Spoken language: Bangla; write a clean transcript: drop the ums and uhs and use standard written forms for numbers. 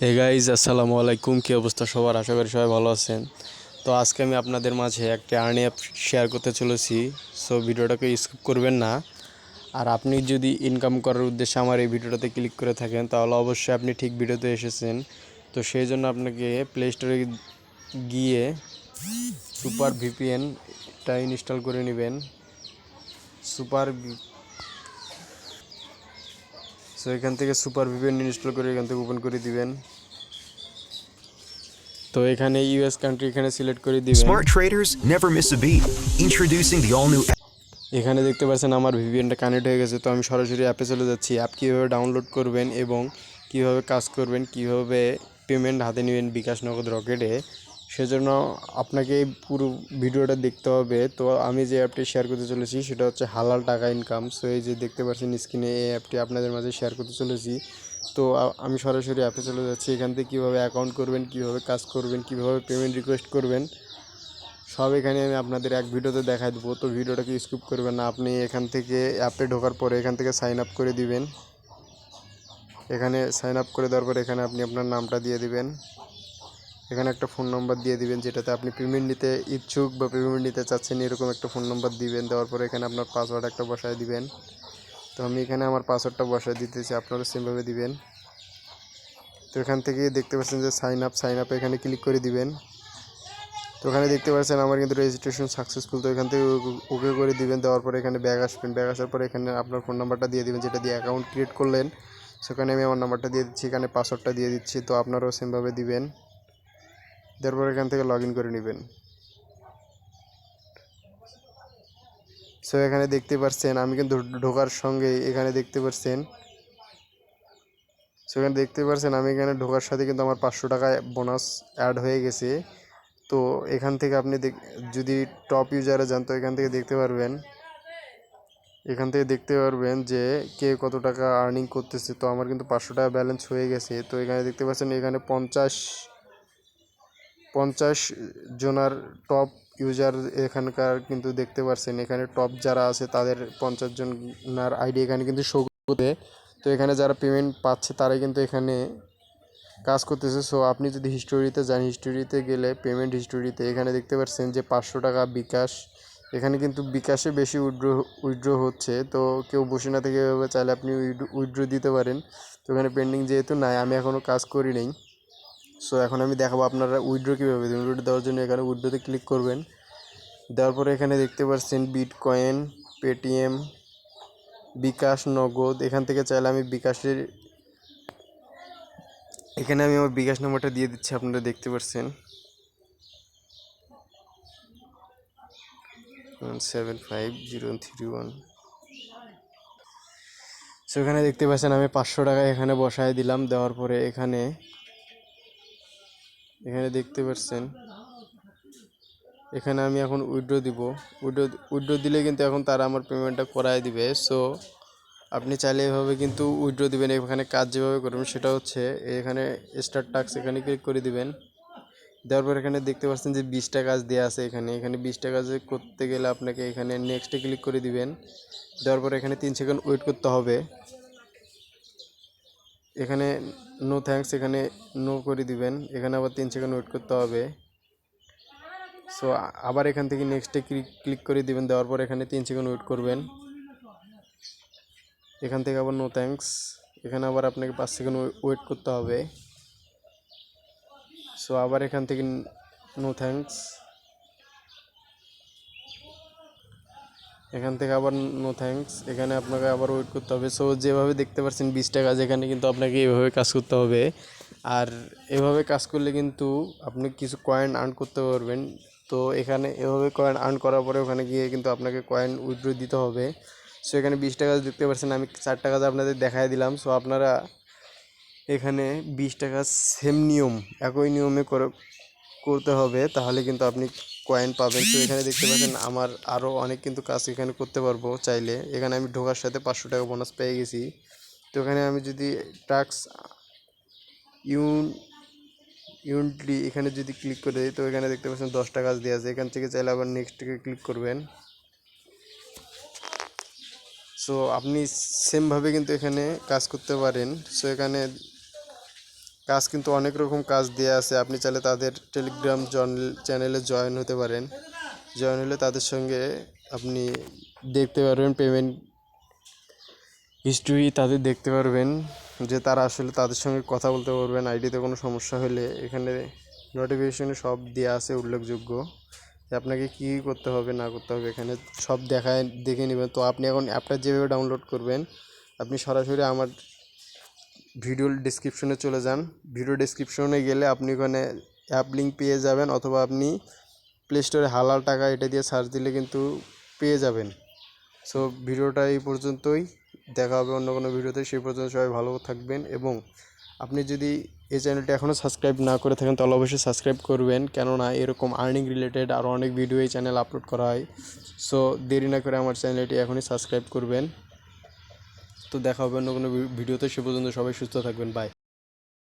হে গাইজ আসসালামু আলাইকুম। কী অবস্থা সবার? আশা করি সবাই ভালো আছেন। তো আজকে আমি আপনাদের মাঝে একটা আর্নিং অ্যাপ শেয়ার করতে চলেছি। সো ভিডিওটাকে স্কিপ করবেন না। আর আপনি যদি ইনকাম করার উদ্দেশ্যে আমার এই ভিডিওটাতে ক্লিক করে থাকেন তাহলে অবশ্যই আপনি ঠিক ভিডিওতে এসেছেন। তো সেই জন্য আপনাকে প্লে স্টোরে গিয়ে সুপার ভিপিএনটা ইনস্টল করে নেবেন। সো এখান থেকে সুপার ভিপিএন ইনস্টল করে এখান থেকে ওপেন করে দিবেন। তো এখানে ইউএস কান্ট্রি এখানে সিলেক্ট করে দিবেন। Smart traders never miss a beat. Introducing the all-new. এখানে দেখতে পাচ্ছেন আমার ভিপিএনটা কানেক্ট হয়ে গেছে। তো আমি সরাসরি অ্যাপে চলে যাচ্ছি। অ্যাপ কীভাবে ডাউনলোড করবেন এবং কীভাবে কাজ করবেন, কীভাবে পেমেন্ট হাতে নেবেন বিকাশ, নগদ, রকেটে, সেজন্য আপনাকে পুরো ভিডিওটা দেখতে হবে। তো আমি যে অ্যাপটি শেয়ার করতে চলেছি সেটা হচ্ছে হালাল টাকা ইনকাম। সো এই যে দেখতে পাচ্ছেন স্ক্রিনে, এই অ্যাপটি আপনাদের মাঝে শেয়ার করতে চলেছি। তো আমি সরাসরি অ্যাপে চলে যাচ্ছি। এখান থেকে কীভাবে অ্যাকাউন্ট করবেন, কীভাবে কাজ করবেন, কীভাবে পেমেন্ট রিকোয়েস্ট করবেন, সব এখানে আমি আপনাদের এক ভিডিওতে দেখাই দেবো। তো ভিডিওটাকে স্কিপ করবেন না। আপনি এখান থেকে অ্যাপে ঢোকার পরে এখান থেকে সাইন আপ করে দিবেন। এখানে সাইন আপ করে দেওয়ার পরে এখানে আপনি আপনার নামটা দিয়ে দিবেন। এখানে একটা ফোন নম্বর দিয়ে দিবেন যেটাতে আপনি পেমেন্ট নিতে ইচ্ছুক বা পেমেন্ট নিতে চাচ্ছেন, এরকম একটা ফোন নম্বর দিবেন। দেওয়ার পরে এখানে আপনার পাসওয়ার্ড একটা বসায় দিবেন। তো আমি এখানে আমার পাসওয়ার্ডটা বসায় দিতেছি, আপনারা সেমভাবে দিবেন। তো এখান থেকে দেখতে পাচ্ছেন যে সাইন আপ এখানে ক্লিক করে দিবেন। তো এখানে দেখতে পাচ্ছেন আমার কিন্তু রেজিস্ট্রেশন সাকসেসফুল। তো এখান থেকে ওকে করে দিবেন। দেওয়ার পরে এখানে ব্যাগ আসবেন। ব্যাগ আসার পরে এখানে আপনার ফোন নাম্বারটা দিয়ে দিবেন যেটা দিয়ে অ্যাকাউন্ট ক্রিয়েট করলেন। সেখানে আমি আমার নাম্বারটা দিয়ে দিচ্ছি, এখানে পাসওয়ার্ডটা দিয়ে দিচ্ছি। তো আপনারাও সেমভাবে দিবেন। দেওয়ার পরে এখান থেকে লগ ইন করে নেবেন। সো এখানে দেখতে পাচ্ছেন আমি কিন্তু ঢোকার সঙ্গে এখানে দেখতে পাচ্ছেন আমি এখানে ঢোকার সাথে কিন্তু আমার 500 টাকা বোনাস অ্যাড হয়ে গেছে। তো এখান থেকে আপনি যদি টপ ইউজারে যান তো এখান থেকে দেখতে পারবেন যে কে কত টাকা আর্নিং করতেছে। তো আমার কিন্তু 500 টাকা ব্যালেন্স হয়ে গেছে। তো এখানে দেখতে পাচ্ছেন এখানে 50 জনার টপ ইউজার এখানকার কিন্তু দেখতে পাচ্ছেন। এখানে টপ যারা আছে তাদের 50 জনার আইডি এখানে কিন্তু শো করবে। তো এখানে যারা পেমেন্ট পাচ্ছে তারাই কিন্তু এখানে কাজ করতেছে। সো আপনি যদি হিস্টোরিতে যান, হিস্টোরিতে গেলে পেমেন্ট হিস্টোরিতে এখানে দেখতে পাচ্ছেন যে 500 টাকা বিকাশ, এখানে কিন্তু বিকাশে বেশি উইথড্র হচ্ছে। তো কেউ বসে না থেকে এভাবে চাইলে আপনি উইথড্র দিতে পারেন। তো এখানে পেন্ডিং যেহেতু নাই, আমি এখনও কাজ করি নেই। সো এখন আমি দেখাবো আপনারা উইথড্র কীভাবে দেবেন। উইথড্র দেওয়ার জন্য এখানে উইথড্রোতে ক্লিক করবেন। দেওয়ার পরে এখানে দেখতে পাচ্ছেন বিটকয়েন, পেটিএম, বিকাশ, নগদ। এখান থেকে চাইলে আমি এখানে আমি আমার বিকাশ নাম্বারটা দিয়ে দিচ্ছি, আপনারা দেখতে পাচ্ছেন 750131। সো এখানে দেখতে পাচ্ছেন আমি 500 টাকা এখানে বসায় দিলাম। দেওয়ার পরে এখানে দেখতে পাচ্ছেন এখানে আমি এখন উইথড্র দিব। উইথড্র দিলে কিন্তু এখন তারা আমার পেমেন্টটা করায় দিবে। সো আপনি চাইলে এভাবে কিন্তু উইথড্র দিবেন। এখানে কাজ যেভাবে করবেন সেটা হচ্ছে এখানে স্টার্ট টাস্ক এখানে ক্লিক করে দিবেন। দেওয়ার পর এখানে দেখতে পাচ্ছেন যে 20টা কাজ দেওয়া আছে। এখানে 20টা কাজ করতে গেলে আপনাকে এখানে নেক্সটে ক্লিক করে দিবেন। দেওয়ার পর এখানে 3 সেকেন্ড ওয়েট করতে হবে। এখানে নো থ্যাঙ্কস এখানে নো করে দিবেন। এখানে আবার 3 সেকেন্ড ওয়েট করতে হবে। সো আবার এখান থেকে নেক্সটে ক্লিক করে দিবেন। দেওয়ার পর এখানে 3 সেকেন্ড ওয়েট করবেন। এখান থেকে আবার নো থ্যাঙ্কস, এখানে আবার আপনাকে 5 সেকেন্ড ওয়েট করতে হবে। সো আবার এখান থেকে নো থ্যাঙ্কস, এখান থেকে আবার নো থ্যাঙ্কস, এখানে আপনাকে আবার ওয়েট করতে হবে। সো যেভাবে দেখতে পাচ্ছেন 20টা কাজ, এখানে কিন্তু আপনাকে এভাবে কাজ করতে হবে। আর এভাবে কাজ করলে কিন্তু আপনি কিছু কয়েন আর্ন করতে পারবেন। তো এখানে এভাবে কয়েন আর্ন করার পরে ওখানে গিয়ে কিন্তু আপনাকে কয়েন উইথড্র দিতে হবে। সো এখানে 20টা কাজ দেখতে পাচ্ছেন, আমি 4টা কাজ আপনাদের দেখাই দিলাম। সো আপনারা এখানে 20টা কাজ সেম নিয়ম, একই নিয়মে করতে হবে, তাহলে কিন্তু আপনি কয়েন পাবেন। তো এখানে দেখতে পাচ্ছেন আমার আরও অনেক কিন্তু কাজ এখানে করতে পারবো চাইলে। এখানে আমি ঢোকার সাথে 500 টাকা বোনাস পেয়ে গেছি। তো এখানে আমি যদি টাস্ক ইউনিটলি এখানে যদি ক্লিক করে দিই তো এখানে দেখতে পাচ্ছেন 10টা কাজ দেওয়া আছে। এখান থেকে চাইলে আবার নেক্সটকে ক্লিক করবেন। সো আপনি সেমভাবে কিন্তু এখানে কাজ করতে পারেন। সো এখানে কাজ কিন্তু অনেক রকম কাজ দেওয়া আছে, আপনি চাইলে তাদের টেলিগ্রাম চ্যানেলে জয়েন হতে পারেন। জয়েন হলে তাদের সঙ্গে আপনি দেখতে পারবেন পেমেন্ট হিস্ট্রি, তাদের দেখতে পারবেন যে তারা আসলে তাদের সঙ্গে কথা বলতে পারবেন। আইডিতে কোনো সমস্যা হলে এখানে নোটিফিকেশনে সব দেওয়া আছে উল্লেখযোগ্য, যে আপনাকে কী করতে হবে না করতে হবে এখানে সব দেখে নেবেন। তো আপনি এখন অ্যাপটা যেভাবে ডাউনলোড করবেন, আপনি সরাসরি আমার ভিডিও ডেসক্রিপশনে চলে যান। ভিডিও ডেসক্রিপশনে গেলে আপনি ওখানে অ্যাপ লিঙ্ক পেয়ে যাবেন, অথবা আপনি প্লে স্টোরে হালাল টাকা এটা দিয়ে সার্চ দিলে কিন্তু পেয়ে যাবেন। সো ভিডিওটা এই পর্যন্তই, দেখা হবে অন্য কোনো ভিডিওতে। সেই পর্যন্ত সবাই ভালো থাকবেন, এবং আপনি যদি এই চ্যানেলটি এখনও সাবস্ক্রাইব না করে থাকেন তাহলে অবশ্যই সাবস্ক্রাইব করবেন, কেননা এরকম আর্নিং রিলেটেড আরও অনেক ভিডিও এই চ্যানেল আপলোড করা হয়। সো দেরি না করে আমার চ্যানেলটি এখনই সাবস্ক্রাইব করবেন। তো দেখা হবে অন্য কোনো ভিডিওতে, সে পর্যন্ত সবাই সুস্থ থাকবেন, বাই।